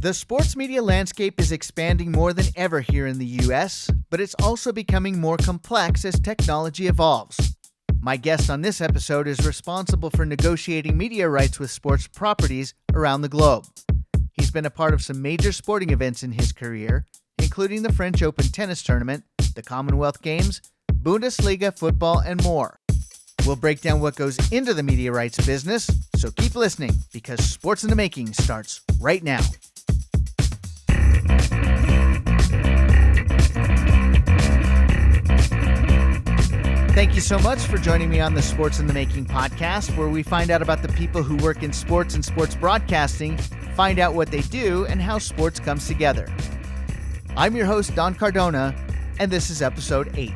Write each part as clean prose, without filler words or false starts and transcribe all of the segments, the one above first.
The sports media landscape is expanding more than ever here in the US, but it's also becoming more complex as technology evolves. My guest on this episode is responsible for negotiating media rights with sports properties around the globe. He's been a part of some major sporting events in his career, including the French Open tennis tournament, the Commonwealth Games, Bundesliga football, and more. We'll break down what goes into the media rights business, so keep listening because Sports in the Making starts right now. Thank you so much for joining me on the Sports in the Making podcast, where we find out about the people who work in sports and sports broadcasting, find out what they do, and how sports comes together. I'm your host, Don Cardona, and this is episode 8.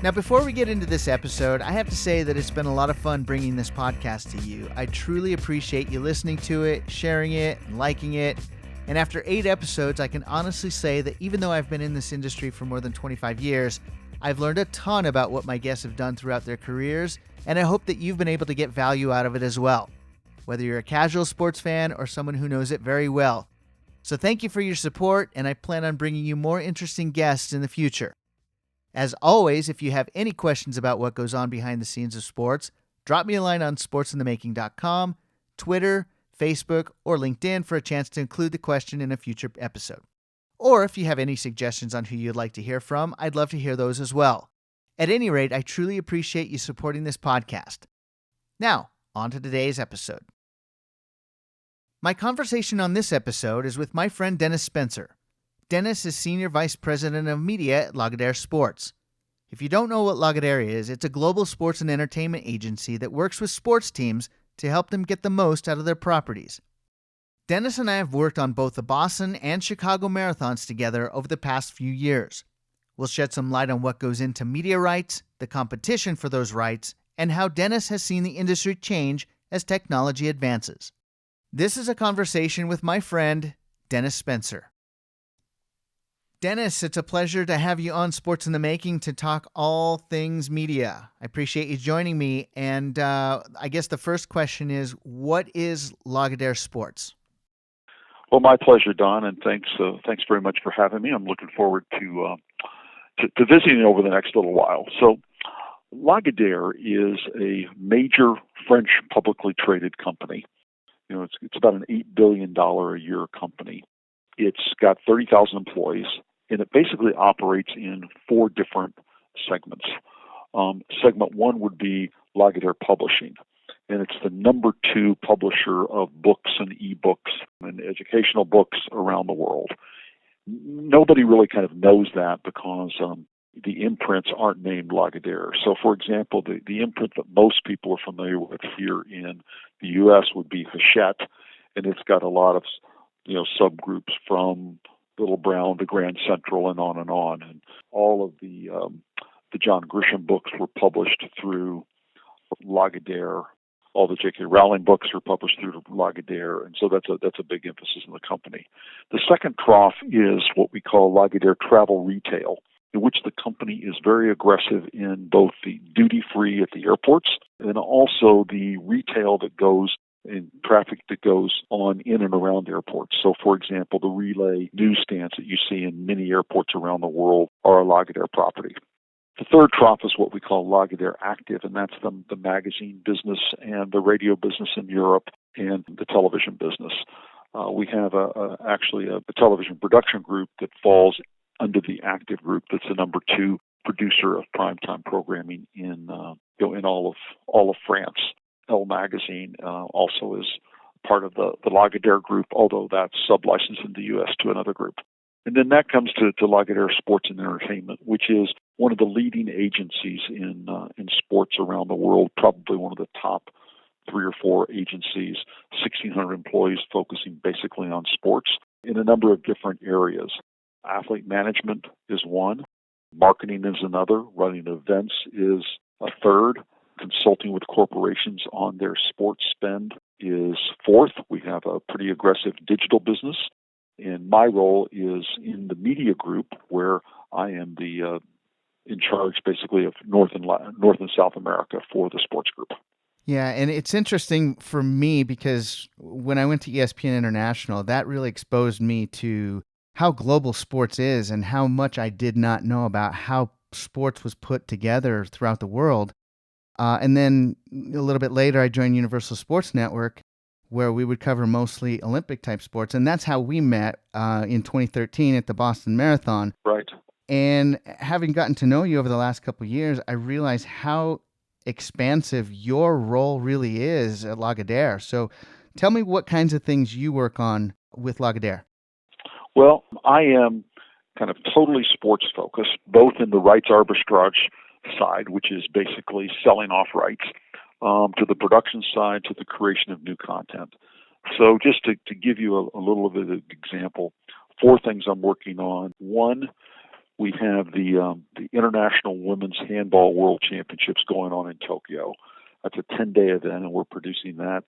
Now, before we get into this episode, I have to say that it's been a lot of fun bringing this podcast to you. I truly appreciate you listening to it, sharing it, and liking it. And after 8 episodes, I can honestly say that even though I've been in this industry for more than 25 years, I've learned a ton about what my guests have done throughout their careers, and I hope that you've been able to get value out of it as well, whether you're a casual sports fan or someone who knows it very well. So thank you for your support, and I plan on bringing you more interesting guests in the future. As always, if you have any questions about what goes on behind the scenes of sports, drop me a line on sportsinthemaking.com, Twitter, Facebook, or LinkedIn for a chance to include the question in a future episode. Or if you have any suggestions on who you'd like to hear from, I'd love to hear those as well. At any rate, I truly appreciate you supporting this podcast. Now, on to today's episode. My conversation on this episode is with my friend Dennis Spencer. Dennis is Senior Vice President of Media at Lagardere Sports. If you don't know what Lagardere is, it's a global sports and entertainment agency that works with sports teams to help them get the most out of their properties. Dennis and I have worked on both the Boston and Chicago marathons together over the past few years. We'll shed some light on what goes into media rights, the competition for those rights, and how Dennis has seen the industry change as technology advances. This is a conversation with my friend, Dennis Spencer. Dennis, it's a pleasure to have you on Sports in the Making to talk all things media. I appreciate you joining me, and I guess the first question is, what is Lagardere Sports? Well, my pleasure, Don, and thanks very much for having me. I'm looking forward to visiting over the next little while. So, Lagardere is a major French publicly traded company. You know, it's about an $8 billion a year company. It's got 30,000 employees, and it basically operates in 4 different segments. Segment 1 would be Lagardere Publishing, and it's the number 2 publisher of books and ebooks and educational books around the world. Nobody really kind of knows that because the imprints aren't named Lagardere. So, for example, the imprint that most people are familiar with here in the U.S. would be Hachette, and it's got a lot of subgroups from Little Brown to Grand Central and on and on. And all of the John Grisham books were published through Lagardere. All the J.K. Rowling books are published through Lagardere, and so that's a big emphasis in the company. The second trough is what we call Lagardere Travel Retail, in which the company is very aggressive in both the duty-free at the airports and also the retail that goes in traffic that goes on in and around airports. So, for example, the relay newsstands that you see in many airports around the world are a Lagardere property. The third trough is what we call Lagardere Active, and that's the magazine business and the radio business in Europe and the television business. We have actually a television production group that falls under the Active group. That's the number 2 producer of primetime programming in all of France. Elle Magazine also is part of the Lagardere group, although that's sub-licensed in the U.S. to another group. And then that comes to Lagardere Sports and Entertainment, which is one of the leading agencies in sports around the world, probably one of the top 3 or 4 agencies, 1,600 employees focusing basically on sports in a number of different areas. Athlete management is one, marketing is another, running events is a third, consulting with corporations on their sports spend is 4th. We have a pretty aggressive digital business. And my role is in the media group, where I am in charge basically of North and South America for the sports group. Yeah, and it's interesting for me because when I went to ESPN International, that really exposed me to how global sports is and how much I did not know about how sports was put together throughout the world. And then a little bit later, I joined Universal Sports Network, where we would cover mostly Olympic type sports. And that's how we met in 2013 at the Boston Marathon. Right. And having gotten to know you over the last couple of years, I realized how expansive your role really is at Lagardere. So tell me what kinds of things you work on with Lagardere. Well, I am kind of totally sports focused, both in the rights arbitrage side, which is basically selling off rights, to the production side, to the creation of new content. So just to give you a little bit of an example, 4 things I'm working on. One, we have the International Women's Handball World Championships going on in Tokyo. That's a 10-day event, and we're producing that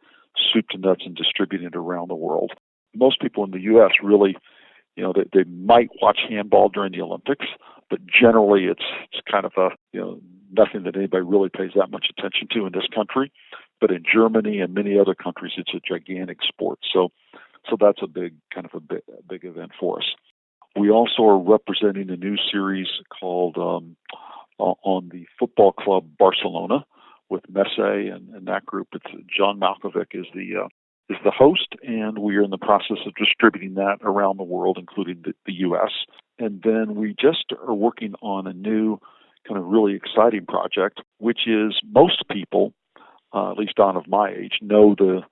soup to nuts and distributing it around the world. Most people in the U.S. really, they might watch handball during the Olympics, but generally it's kind of nothing that anybody really pays that much attention to in this country. But in Germany and many other countries, it's a gigantic sport. So that's a big event for us. We also are representing a new series called on the Football Club Barcelona with Messi and that group. It's John Malkovich is the host, and we are in the process of distributing that around the world, including the U.S. And then we just are working on a new kind of really exciting project, which is most people, at least Don of my age, know the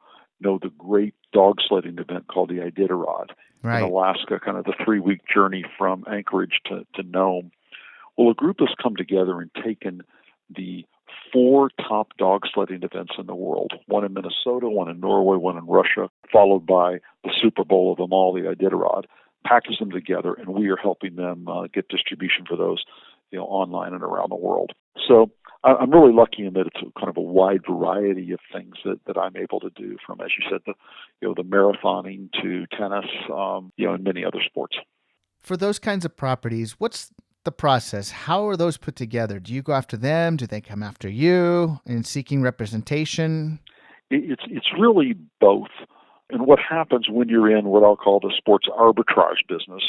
great dog sledding event called the Iditarod in Alaska, kind of the 3-week journey from Anchorage to Nome. Well, a group has come together and taken the 4 top dog sledding events in the world, one in Minnesota, one in Norway, one in Russia, followed by the Super Bowl of them all, the Iditarod, package them together, and we are helping them get distribution for those, online and around the world. So I'm really lucky in that it's kind of a wide variety of things that I'm able to do, from, as you said, the marathoning to tennis, and many other sports. For those kinds of properties, what's the process? How are those put together? Do you go after them? Do they come after you in seeking representation? It's really both. And what happens when you're in what I'll call the sports arbitrage business,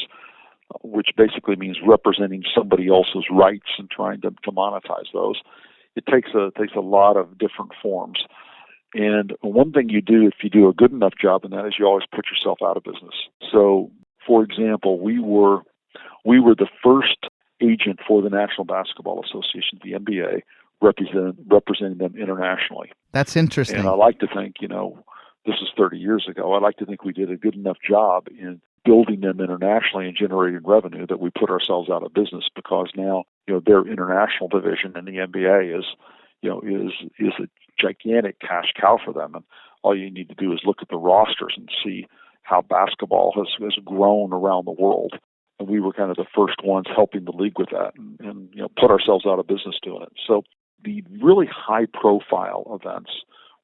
which basically means representing somebody else's rights and trying to monetize those, it takes a lot of different forms. And one thing you do, if you do a good enough job in that, is you always put yourself out of business. So, for example, we were the first agent for the National Basketball Association, the NBA, representing them internationally. That's interesting. And I like to think, this is 30 years ago, I like to think we did a good enough job in building them internationally and generating revenue that we put ourselves out of business, because now, their international division in the NBA is a gigantic cash cow for them. And all you need to do is look at the rosters and see how basketball has grown around the world. And we were kind of the first ones helping the league with that and put ourselves out of business doing it. So the really high profile events,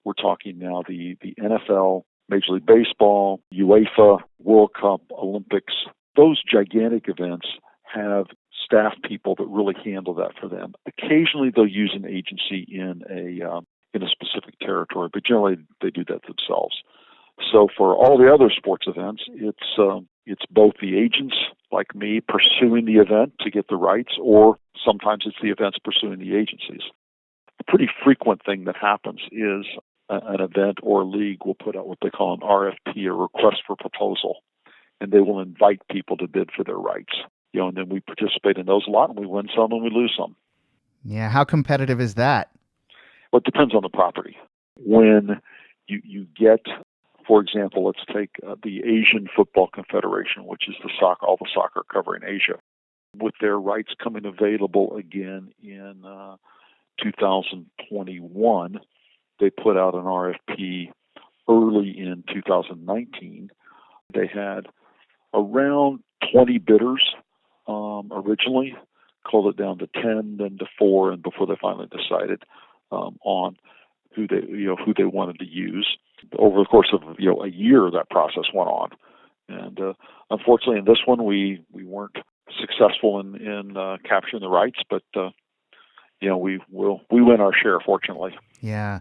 we're talking now the NFL, Major League Baseball, UEFA, World Cup, Olympics, those gigantic events have staff people that really handle that for them. Occasionally they'll use an agency in a specific territory, but generally they do that themselves. So for all the other sports events, it's both the agents like me pursuing the event to get the rights, or sometimes it's the events pursuing the agencies. A pretty frequent thing that happens is an event or a league will put out what they call an RFP, a request for proposal, and they will invite people to bid for their rights. And then we participate in those a lot, and we win some and we lose some. Yeah, how competitive is that? Well, it depends on the property. When you get, for example, let's take the Asian Football Confederation, which is all the soccer covering Asia, with their rights coming available again in 2021. They put out an RFP early in 2019. They had around 20 bidders originally, called it down to 10, then to 4, and before they finally decided on who they wanted to use. Over the course of a year, that process went on, and unfortunately, in this one, we weren't successful in capturing the rights, but we win our share, fortunately. Yeah.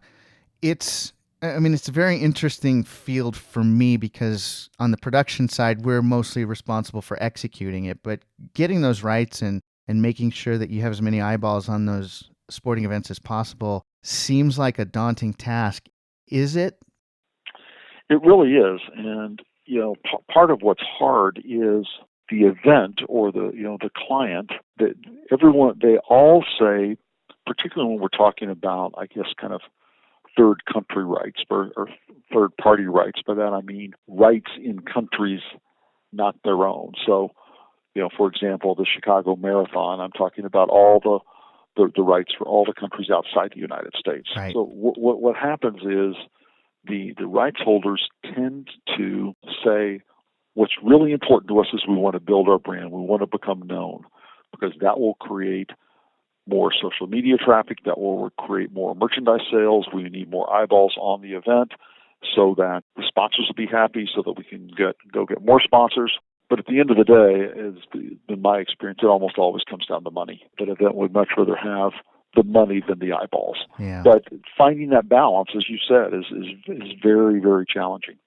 It's a very interesting field for me because on the production side, we're mostly responsible for executing it, but getting those rights and making sure that you have as many eyeballs on those sporting events as possible seems like a daunting task. Is it? It really is. And, part of what's hard is the event or the client that they all say, particularly when we're talking about, I guess, kind of third country rights or third party rights. By that I mean rights in countries not their own. So, for example, the Chicago Marathon, I'm talking about all the rights for all the countries outside the United States. Right. So what happens is the rights holders tend to say, what's really important to us is we want to build our brand. We want to become known because that will create more social media traffic, that will create more merchandise sales. We need more eyeballs on the event so that the sponsors will be happy, so that we can go get more sponsors. But at the end of the day, in my experience, it almost always comes down to money. That event would much rather have the money than the eyeballs. Yeah. But finding that balance, as you said, is very, very challenging.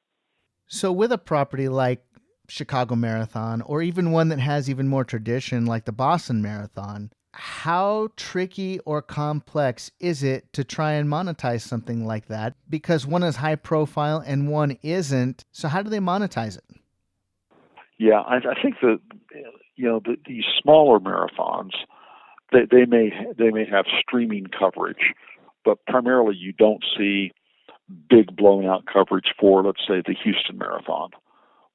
So with a property like Chicago Marathon, or even one that has even more tradition like the Boston Marathon, how tricky or complex is it to try and monetize something like that? Because one is high profile and one isn't. So how do they monetize it? Yeah, I think that these smaller marathons, they may have streaming coverage, but primarily you don't see big blown out coverage for, let's say, the Houston Marathon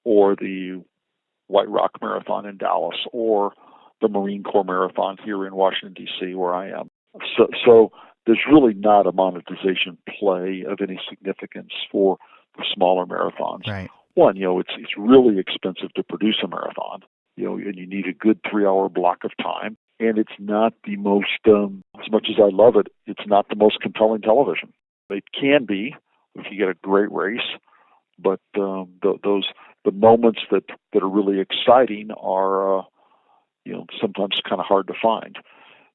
or the White Rock Marathon in Dallas or the Marine Corps Marathon here in Washington, D.C., where I am. So there's really not a monetization play of any significance for the smaller marathons. Right. One, it's really expensive to produce a marathon, and you need a good 3-hour block of time. And it's not the most, as much as I love it, it's not the most compelling television. It can be if you get a great race, but the moments that are really exciting are, sometimes kind of hard to find.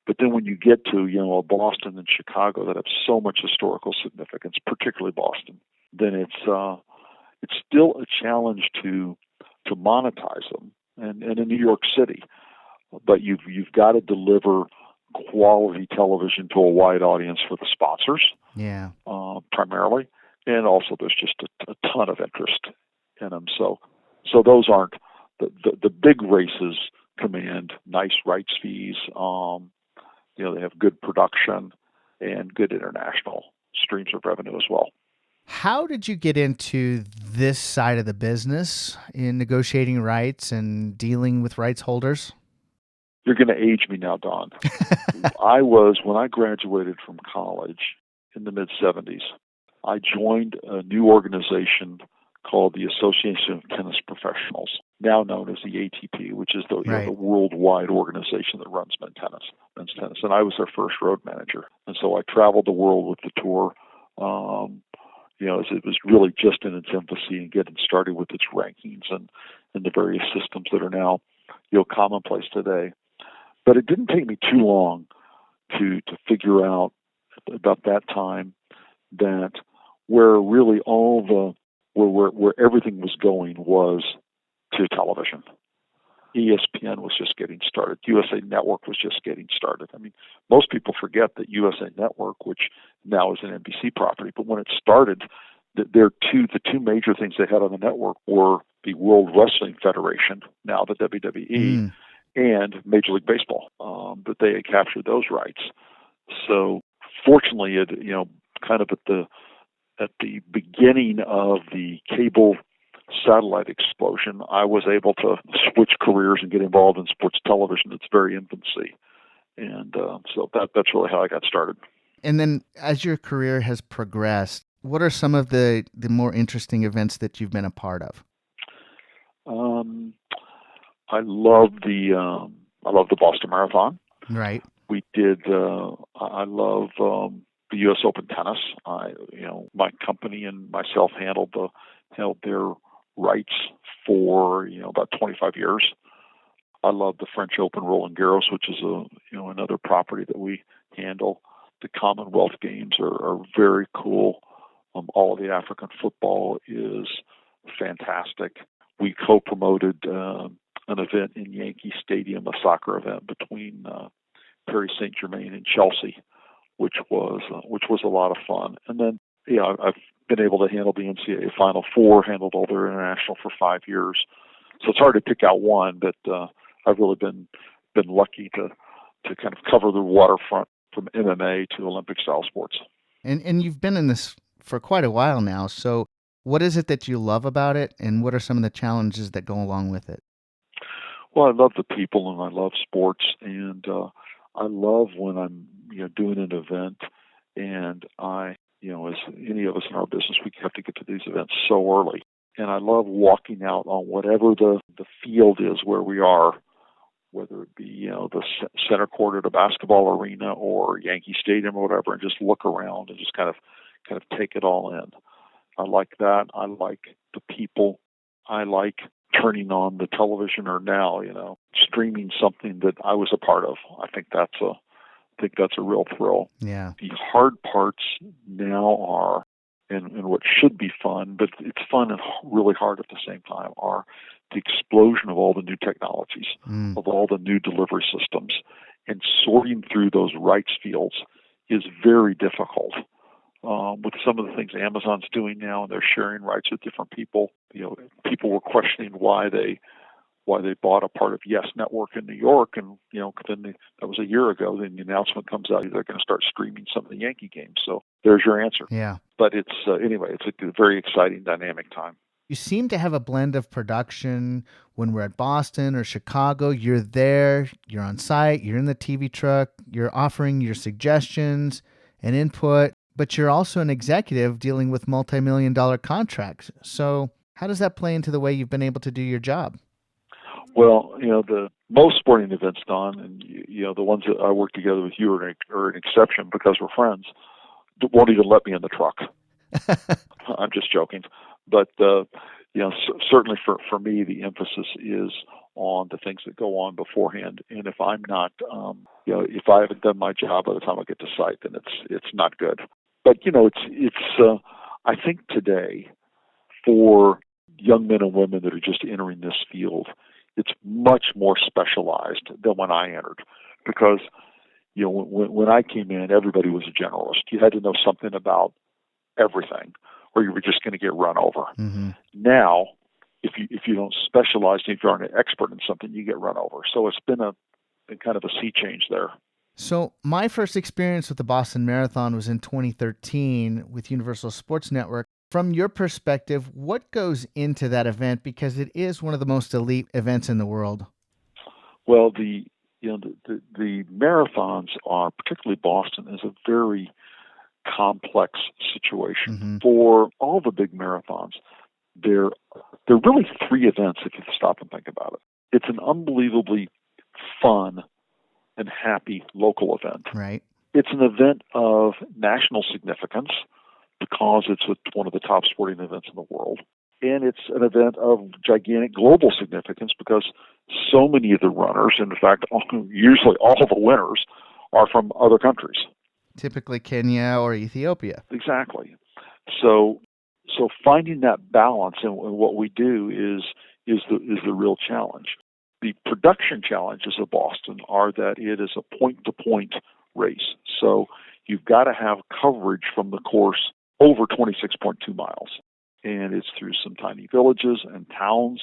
But then when you get to, Boston and Chicago that have so much historical significance, particularly Boston, then it's still a challenge to monetize them. And in New York City, but you've got to deliver quality television to a wide audience for the sponsors, primarily, and also there's just a ton of interest in them. So those aren't the big races command nice rights fees. They have good production and good international streams of revenue as well. How did you get into this side of the business in negotiating rights and dealing with rights holders? You're going to age me now, Don. When I graduated from college in the mid-'70s, I joined a new organization called the Association of Tennis Professionals, now known as the ATP, which is the worldwide organization that runs men's tennis. And I was their first road manager. And so I traveled the world with the tour, as it was really just in its infancy and getting started with its rankings and the various systems that are now, commonplace today. But it didn't take me too long to figure out about that time that where really where everything was going was to television. ESPN was just getting started. USA Network was just getting started. I mean, most people forget that USA Network, which now is an NBC property, but when it started, the two major things they had on the network were the World Wrestling Federation, now the WWE, and Major League Baseball, that they had captured those rights. So fortunately, it, kind of at the beginning of the cable satellite explosion, I was able to switch careers and get involved in sports television. It's very infancy. And so that's really how I got started. And then as your career has progressed, what are some of the more interesting events that you've been a part of? I love the Boston Marathon. Right. We did. I love the U.S. Open tennis. My company and myself held their rights for about 25 years. I love the French Open Roland Garros, which is another property that we handle. The Commonwealth Games are very cool. All of the African football is fantastic. We co-promoted an event in Yankee Stadium, a soccer event between Paris Saint-Germain and Chelsea, which was a lot of fun. And then, I've been able to handle the NCAA Final Four, handled all their international for 5 years. So it's hard to pick out one, but I've really been lucky to kind of cover the waterfront from MMA to Olympic style sports. And you've been in this for quite a while now. So what is it that you love about it, and what are some of the challenges that go along with it? Well, I love the people and I love sports, and I love when I'm doing an event, and as any of us in our business, we have to get to these events so early. And I love walking out on whatever the field is where we are, whether it be the center court at a basketball arena or Yankee Stadium or whatever, and just look around and just kind of take it all in. I like that. I like the people. I like turning on the television, or now streaming something that I was a part of. I think that's a real thrill. Yeah. The hard parts now are, and what should be fun, but it's fun and really hard at the same time, are the explosion of all the new technologies, of all the new delivery systems, and sorting through those rights fields is very difficult. With some of the things Amazon's doing now, and they're sharing rights with different people. People were questioning why they bought a part of Yes Network in New York, and then that was a year ago. Then the announcement comes out they're going to start streaming some of the Yankee games. So there's your answer. Yeah. But it's anyway, it's a very exciting, dynamic time. You seem to have a blend of production. When we're at Boston or Chicago, you're there, you're on site, you're in the TV truck, you're offering your suggestions and input, but you're also an executive dealing with multi-million-dollar contracts. So how does that play into the way you've been able to do your job? Well, the most sporting events, Don, and the ones that I work together with you are an exception because we're friends, won't even let me in the truck. I'm just joking. But, certainly for me, the emphasis is on the things that go on beforehand. And if I'm not, if I haven't done my job by the time I get to site, then it's not good. But, I think today, for young men and women that are just entering this field, it's much more specialized than when I entered. Because, when I came in, everybody was a generalist. You had to know something about everything, or you were just going to get run over. Mm-hmm. Now, if you don't specialize, if you aren't an expert in something, you get run over. So it's been kind of a sea change there. So my first experience with the Boston Marathon was in 2013 with Universal Sports Network. From your perspective, what goes into that event? Because it is one of the most elite events in the world. Well, the marathons are, particularly Boston, is a very complex situation. Mm-hmm. For all the big marathons, there are really three events if you stop and think about it. It's an unbelievably fun and happy local event. Right. It's an event of national significance because it's one of the top sporting events in the world. And it's an event of gigantic global significance because so many of the runners, in fact, usually all of the winners, are from other countries. Typically Kenya or Ethiopia. Exactly. So finding that balance in what we do is the real challenge. The production challenges of Boston are that it is a point-to-point race. So you've got to have coverage from the course over 26.2 miles. And it's through some tiny villages and towns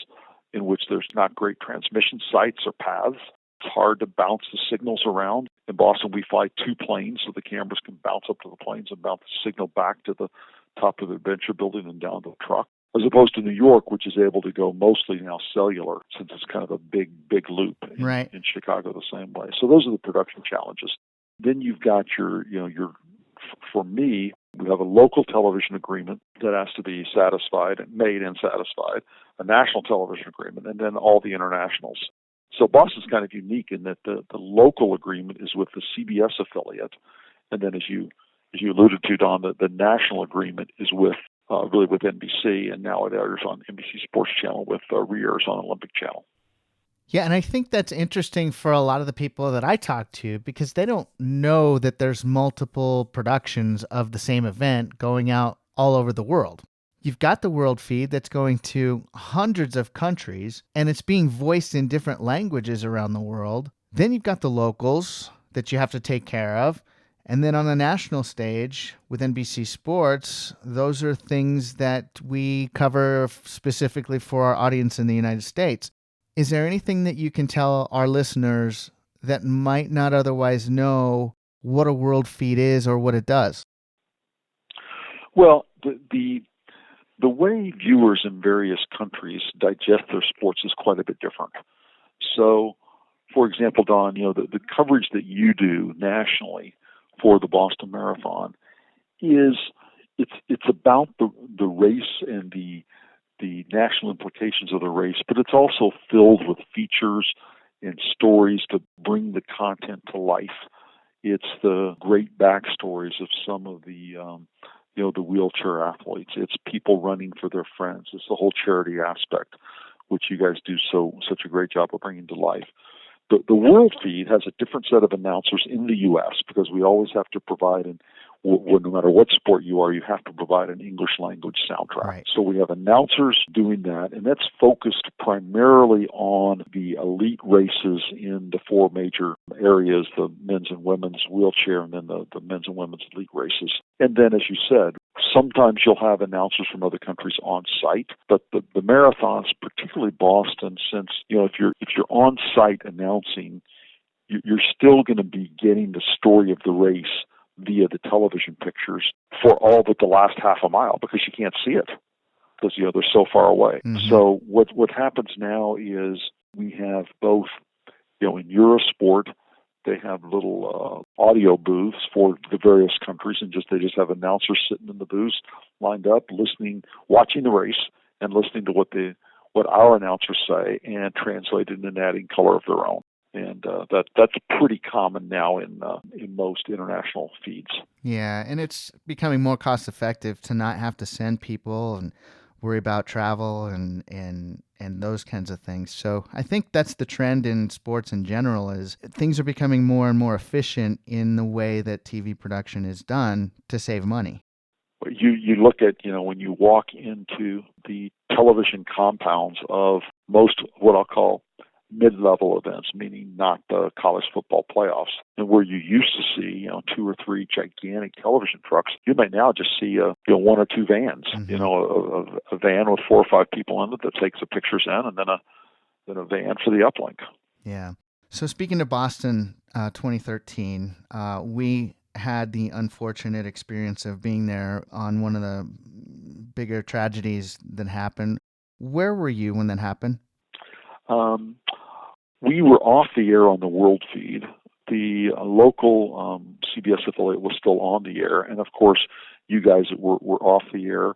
in which there's not great transmission sites or paths. It's hard to bounce the signals around. In Boston, we fly two planes so the cameras can bounce up to the planes and bounce the signal back to the top of the adventure building and down to the truck, as opposed to New York, which is able to go mostly now cellular, since it's kind of a big loop. Right. In Chicago the same way. So those are the production challenges. Then you've got your for me, we have a local television agreement that has to be made and satisfied, a national television agreement, and then all the internationals. So Boston's kind of unique in that the local agreement is with the CBS affiliate, and then as you alluded to, Don, the national agreement is with NBC, and now it airs on NBC Sports Channel with re-airs on Olympic Channel. Yeah, and I think that's interesting for a lot of the people that I talk to because they don't know that there's multiple productions of the same event going out all over the world. You've got the world feed that's going to hundreds of countries, and it's being voiced in different languages around the world. Then you've got the locals that you have to take care of. And then on the national stage with NBC Sports, those are things that we cover specifically for our audience in the United States. Is there anything that you can tell our listeners that might not otherwise know what a world feed is or what it does? Well, the way viewers in various countries digest their sports is quite a bit different. So, for example, Don, the coverage that you do nationally for the Boston Marathon it's about the race and the national implications of the race, but it's also filled with features and stories to bring the content to life. It's the great backstories of some of the the wheelchair athletes. It's people running for their friends. It's the whole charity aspect, which you guys do such a great job of bringing to life. The World Feed has a different set of announcers in the U.S. because we always have to provide, no matter what sport you are, you have to provide an English language soundtrack. Right. So we have announcers doing that, and that's focused primarily on the elite races in the four major areas, the men's and women's wheelchair, and then the men's and women's elite races. And then, as you said, sometimes you'll have announcers from other countries on site, but the marathons, particularly Boston, since if you're on site announcing, you're still going to be getting the story of the race via the television pictures for all but the last half a mile because you can't see it because they're so far away. Mm-hmm. So what happens now is we have both in Eurosport. They have little audio booths for the various countries, and they just have announcers sitting in the booths, lined up, listening, watching the race, and listening to what our announcers say, and translated and adding color of their own. And that's pretty common now in most international feeds. Yeah, and it's becoming more cost effective to not have to send people and worry about travel and those kinds of things. So I think that's the trend in sports in general is things are becoming more and more efficient in the way that TV production is done to save money. You look at, when you walk into the television compounds of most what I'll call mid-level events, meaning not the college football playoffs, and where you used to see, 2 or 3 gigantic television trucks, you might now just see, 1 or 2 vans, mm-hmm. A van with 4 or 5 people in it that takes the pictures in, and then a van for the uplink. Yeah. So speaking of Boston 2013, we had the unfortunate experience of being there on one of the bigger tragedies that happened. Where were you when that happened? We were off the air on the World Feed. The local CBS affiliate was still on the air, and of course, you guys were off the air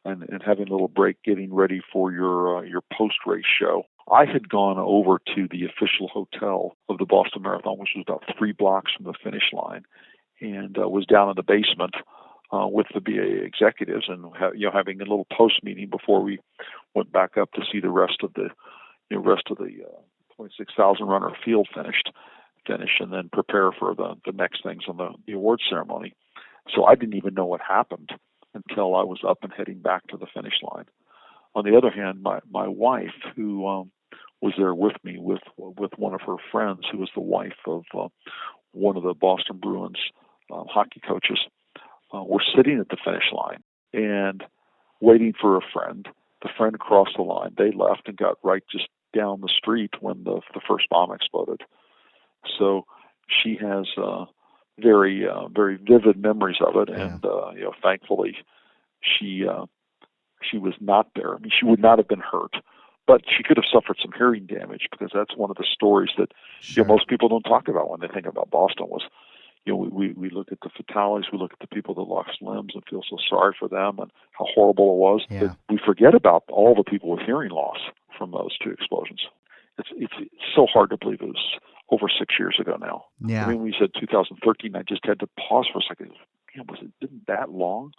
and having a little break, getting ready for your post-race show. I had gone over to the official hotel of the Boston Marathon, which was about 3 blocks from the finish line, and was down in the basement with the BAA executives, and having a little post meeting before we went back up to see the rest of the 26,000 runner field finish, and then prepare for the next things on the awards ceremony. So I didn't even know what happened until I was up and heading back to the finish line. On the other hand, my wife, who was there with me with one of her friends, who was the wife of one of the Boston Bruins hockey coaches, were sitting at the finish line and waiting for a friend. The friend crossed the line. They left and got right just down the street when the first bomb exploded. So she has very very vivid memories of it, yeah. And thankfully she was not there. I mean, she would not have been hurt, but she could have suffered some hearing damage because that's one of the stories that sure. Most people don't talk about when they think about Boston. Was we look at the fatalities, we look at the people that lost limbs and feel so sorry for them and how horrible it was. Yeah. But we forget about all the people with hearing loss from those 2 explosions. It's so hard to believe it was over 6 years ago now. Yeah. I mean, when you said 2013, I just had to pause for a second. Man, was it been that long?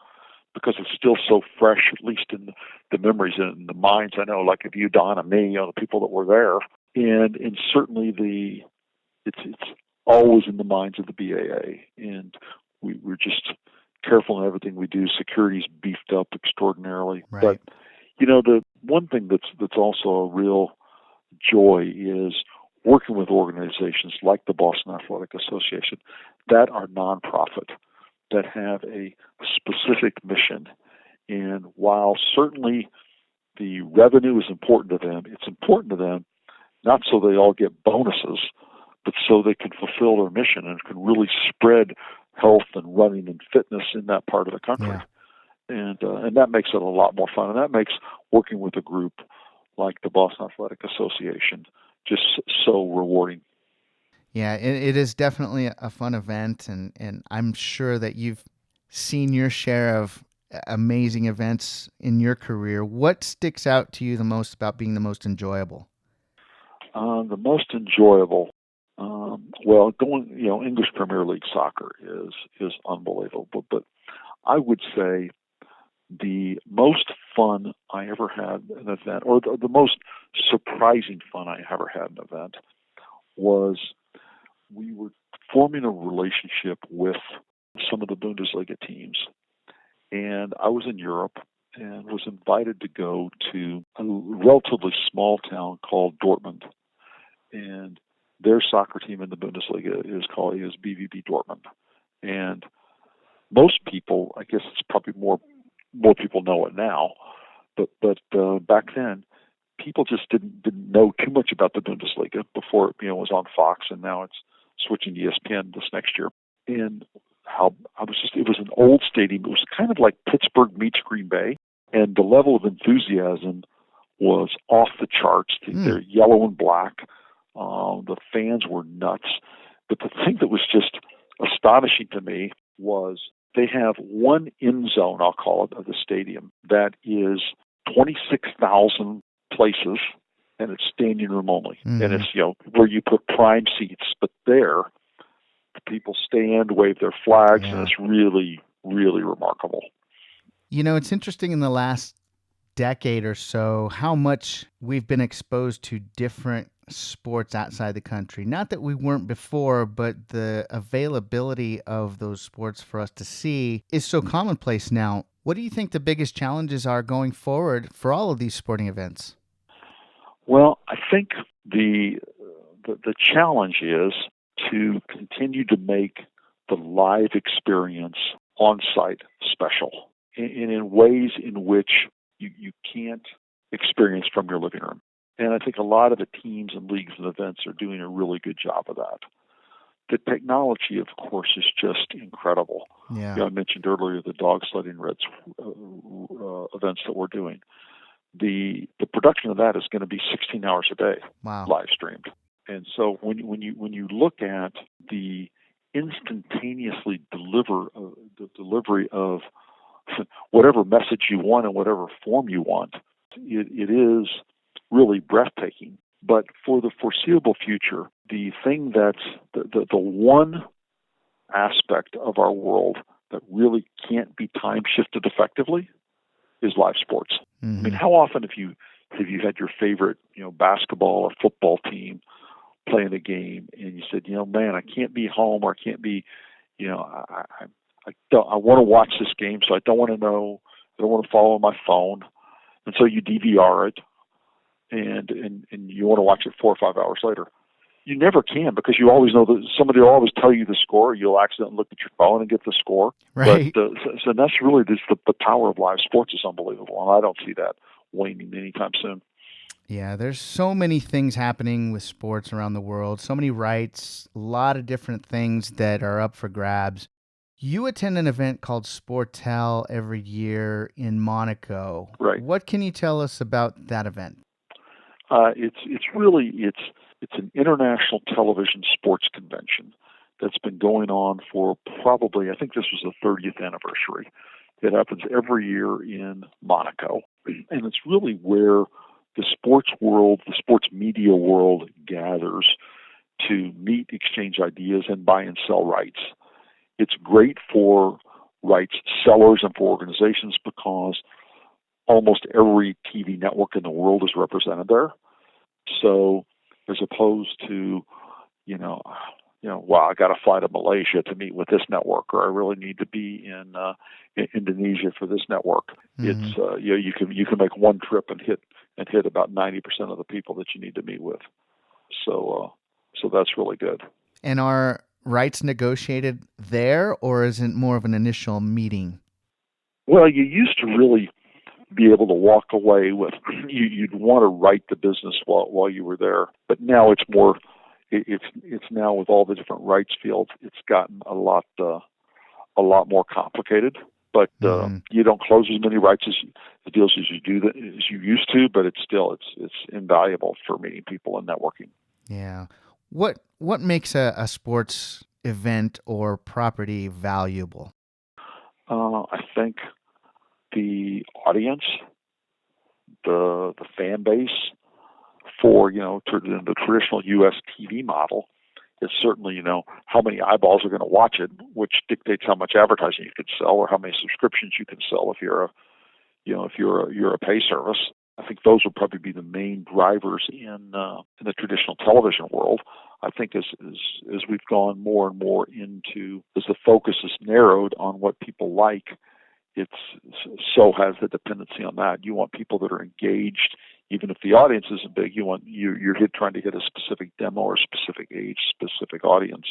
Because it's still so fresh, at least in the memories and in the minds. I know, like of you, Don, and me, the people that were there, and certainly it's always in the minds of the BAA, and we're just careful in everything we do. Security's beefed up extraordinarily. Right. But, the one thing that's also a real joy is working with organizations like the Boston Athletic Association that are nonprofit, that have a specific mission. And while certainly the revenue is important to them, it's important to them not so they all get bonuses, but so they can fulfill their mission and can really spread health and running and fitness in that part of the country. Yeah. And that makes it a lot more fun. And that makes working with a group like the Boston Athletic Association just so rewarding. Yeah, it is definitely a fun event, and I'm sure that you've seen your share of amazing events in your career. What sticks out to you the most about being the most enjoyable? The most enjoyable, well, English Premier League soccer is unbelievable. But I would say the most fun I ever had in an event, or the most surprising fun I ever had in an event, was we were forming a relationship with some of the Bundesliga teams. And I was in Europe and was invited to go to a relatively small town called Dortmund. And their soccer team in the Bundesliga is BVB Dortmund. And most people, I guess it's probably more people know it now, but back then, people just didn't know too much about the Bundesliga before it was on Fox, and now it's switching to ESPN this next year. And it was an old stadium. It was kind of like Pittsburgh meets Green Bay, and the level of enthusiasm was off the charts. They're yellow and black. The fans were nuts. But the thing that was just astonishing to me was they have one end zone, I'll call it, of the stadium that is 26,000 places, and it's standing room only. Mm-hmm. And it's, where you put prime seats. But there, people stand, wave their flags, and it's really, really remarkable. It's interesting in the last decade or so how much we've been exposed to different sports outside the country. Not that we weren't before, but the availability of those sports for us to see is so commonplace now. What do you think the biggest challenges are going forward for all of these sporting events? Well, I think the challenge is to continue to make the live experience on-site special, and in ways in which you can't experience from your living room. And I think a lot of the teams and leagues and events are doing a really good job of that. The technology, of course, is just incredible. Yeah. I mentioned earlier the dog sledding events that we're doing. The production of that is going to be 16 hours a day, wow, live streamed. And so when you look at the instantaneously the delivery of whatever message you want in whatever form you want, it is really breathtaking. But for the foreseeable future, the thing that's the one aspect of our world that really can't be time shifted effectively is live sports. Mm-hmm. I mean, how often have you had your favorite basketball or football team playing a game, and you said, man, I can't be home, or I can't be, I want to watch this game, so I don't want to know, I don't want to follow my phone, and so you DVR it, and you want to watch it 4 or 5 hours later. You never can, because you always know that somebody will always tell you the score. You'll accidentally look at your phone and get the score. Right. But so that's really the power of live sports is unbelievable, and I don't see that waning anytime soon. Yeah, there's so many things happening with sports around the world, so many rights, a lot of different things that are up for grabs. You attend an event called SPORTEL every year in Monaco. Right. What can you tell us about that event? It's an international television sports convention that's been going on for probably, I think this was the 30th anniversary. It happens every year in Monaco, and it's really where the sports world, the sports media world gathers to meet, exchange ideas, and buy and sell rights. It's great for rights sellers and for organizations because almost every TV network in the world is represented there. So as opposed to, wow, I got to fly to Malaysia to meet with this network, or I really need to be in Indonesia for this network. Mm-hmm. It's you can make one trip and hit about 90% of the people that you need to meet with. So that's really good. And are rights negotiated there, or is it more of an initial meeting? Well, you used to really be able to walk away with you'd want to write the business while you were there, but now it's more. It's now with all the different rights fields, it's gotten a lot more complicated. But you don't close as many rights deals as you used to. But it's invaluable for meeting people and networking. Yeah. What makes a sports event or property valuable? I think the audience, the fan base for the traditional U.S. TV model is certainly how many eyeballs are going to watch it, which dictates how much advertising you can sell or how many subscriptions you can sell if you're a pay service. I think those will probably be the main drivers in the traditional television world. I think as we've gone more and more into, as the focus is narrowed on what people like, so has the dependency on that. You want people that are engaged, even if the audience isn't big. You're trying to hit a specific demo or specific age, specific audience,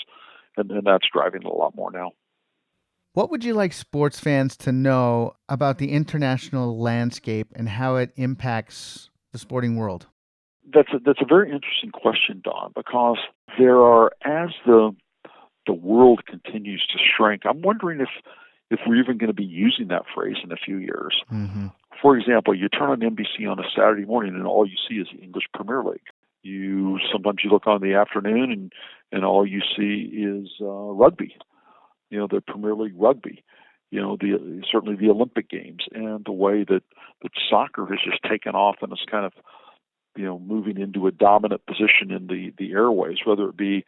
and that's driving it a lot more now. What would you like sports fans to know about the international landscape and how it impacts the sporting world? That's a very interesting question, Don, because there are, as the world continues to shrink, I'm wondering if we're even going to be using that phrase in a few years. Mm-hmm. For example, you turn on NBC on a Saturday morning and all you see is the English Premier League. Sometimes you look on in the afternoon and all you see is rugby. The Premier League rugby. Certainly the Olympic Games, and the way that soccer has just taken off and is kind of moving into a dominant position in the airways, whether it be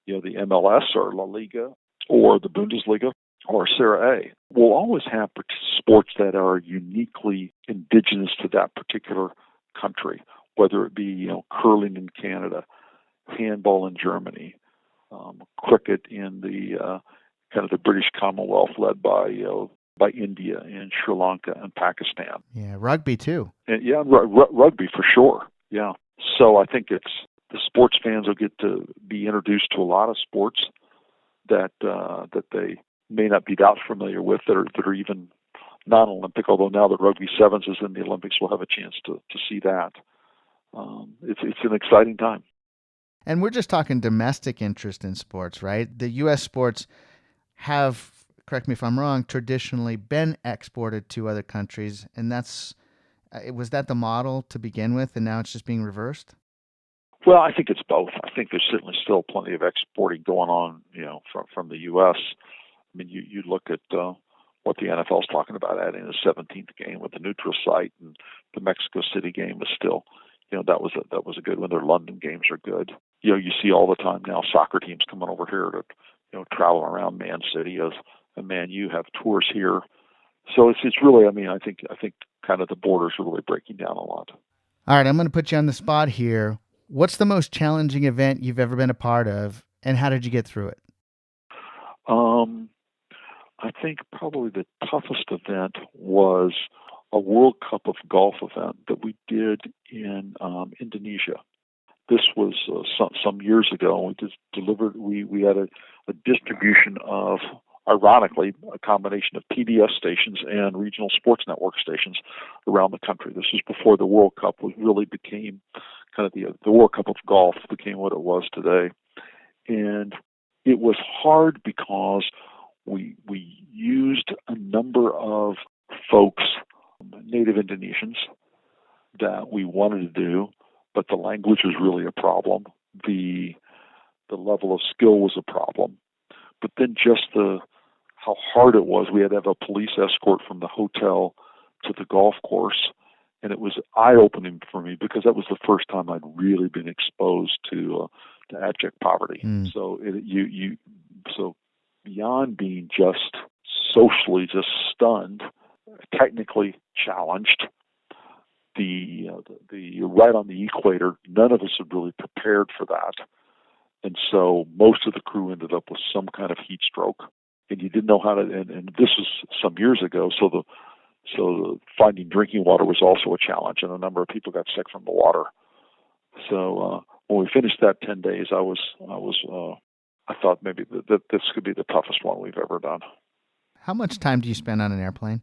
the MLS or La Liga or the Bundesliga or Serie A. We'll always have sports that are uniquely indigenous to that particular country, whether it be curling in Canada, handball in Germany, cricket in the kind of the British Commonwealth, led by India and Sri Lanka and Pakistan. Yeah, rugby too. And rugby for sure. Yeah. So I think it's the sports fans will get to be introduced to a lot of sports that they may not be that familiar with, that are even non-Olympic. Although now that rugby sevens is in the Olympics, we'll have a chance to see that. It's an exciting time. And we're just talking domestic interest in sports, right? The U.S. sports have, correct me if I'm wrong, traditionally been exported to other countries, and was that the model to begin with, and now it's just being reversed? Well, I think it's both. I think there's certainly still plenty of exporting going on, from the U.S. I mean, you look at what the NFL's talking about adding a 17th game with the neutral site, and the Mexico City game is still, that was a good one. Their London games are good. You see all the time now soccer teams coming over here to travel around Man City, and Man U have tours here. So it's really, I think kind of the borders are really breaking down a lot. All right, I'm going to put you on the spot here. What's the most challenging event you've ever been a part of, and how did you get through it? I think probably the toughest event was a World Cup of Golf event that we did in Indonesia. This was some years ago. We just delivered. We had a distribution of, ironically, a combination of PBS stations and regional sports network stations around the country. This was before the World Cup really became kind of the World Cup of golf became what it was today. And it was hard because we used a number of folks, native Indonesians, that we wanted to do, but the language was really a problem. The level of skill was a problem. But then just how hard it was. We had to have a police escort from the hotel to the golf course, and it was eye-opening for me because that was the first time I'd really been exposed to abject poverty. So so beyond being just socially just stunned, technically challenged, the right on the equator, none of us had really prepared for that. And so most of the crew ended up with some kind of heat stroke. And you didn't know how to, and this was some years ago, so the finding drinking water was also a challenge, and a number of people got sick from the water. So when we finished that 10 days, I thought maybe that this could be the toughest one we've ever done. How much time do you spend on an airplane?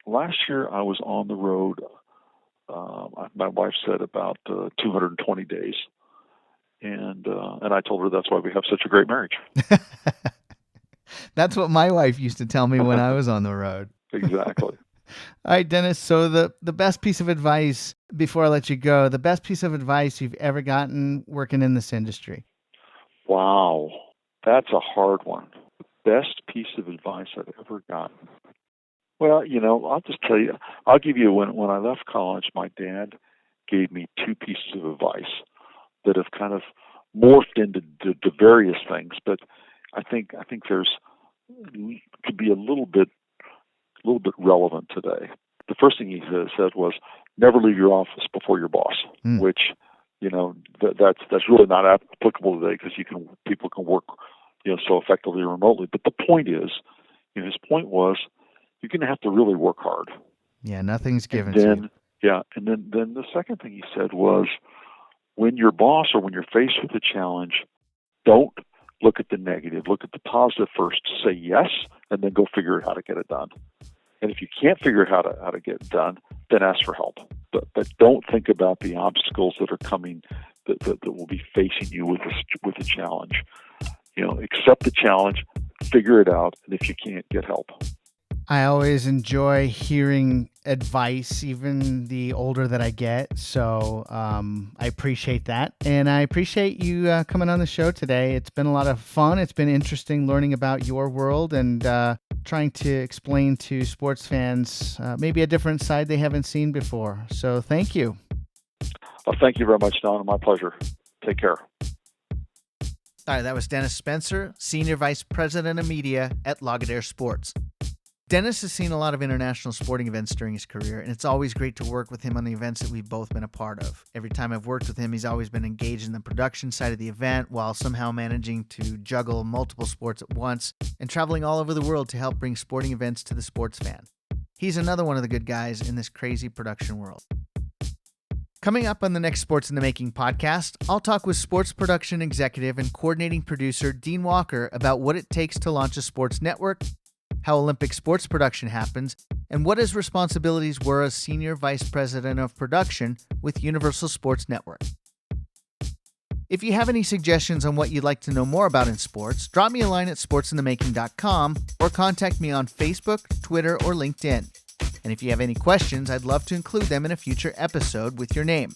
Last year I was on the road. My wife said about 220 days, and I told her that's why we have such a great marriage. That's what my wife used to tell me when I was on the road. Exactly. All right, Dennis. So the best piece of advice, before I let you go, the best piece of advice you've ever gotten working in this industry? Wow, that's a hard one. The best piece of advice I've ever gotten. Well, I'll just tell you. I'll give you when I left college, my dad gave me two pieces of advice that have kind of morphed into various things, but I think there's could be a little bit relevant today. The first thing he said was, never leave your office before your boss, which, that's really not applicable today because people can work, so effectively remotely. But the point is, his point was, you're going to have to really work hard. Yeah, nothing's given to you. Yeah, and then the second thing he said was, when your boss or when you're faced with a challenge, don't look at the negative. Look at the positive first. Say yes, and then go figure out how to get it done. And if you can't figure out how to get it done, then ask for help. But don't think about the obstacles that are coming that will be facing you with a challenge. Accept the challenge, figure it out, and if you can't, get help. I always enjoy hearing advice, even the older that I get. So I appreciate that. And I appreciate you coming on the show today. It's been a lot of fun. It's been interesting learning about your world and trying to explain to sports fans maybe a different side they haven't seen before. So thank you. Well, thank you very much, Don. My pleasure. Take care. All right, that was Dennis Spencer, Senior Vice President of Media at Lagardere Sports. Dennis has seen a lot of international sporting events during his career, and it's always great to work with him on the events that we've both been a part of. Every time I've worked with him, he's always been engaged in the production side of the event while somehow managing to juggle multiple sports at once and traveling all over the world to help bring sporting events to the sports fan. He's another one of the good guys in this crazy production world. Coming up on the next Sports in the Making podcast, I'll talk with sports production executive and coordinating producer Dean Walker about what it takes to launch a sports network, how Olympic sports production happens, and what his responsibilities were as Senior Vice President of Production with Universal Sports Network. If you have any suggestions on what you'd like to know more about in sports, drop me a line at sportsinthemaking.com or contact me on Facebook, Twitter, or LinkedIn. And if you have any questions, I'd love to include them in a future episode with your name.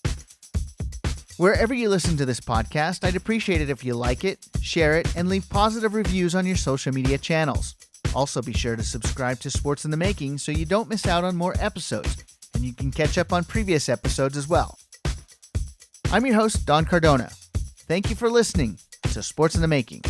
Wherever you listen to this podcast, I'd appreciate it if you like it, share it, and leave positive reviews on your social media channels. Also, be sure to subscribe to Sports in the Making so you don't miss out on more episodes, and you can catch up on previous episodes as well. I'm your host, Don Cardona. Thank you for listening to Sports in the Making.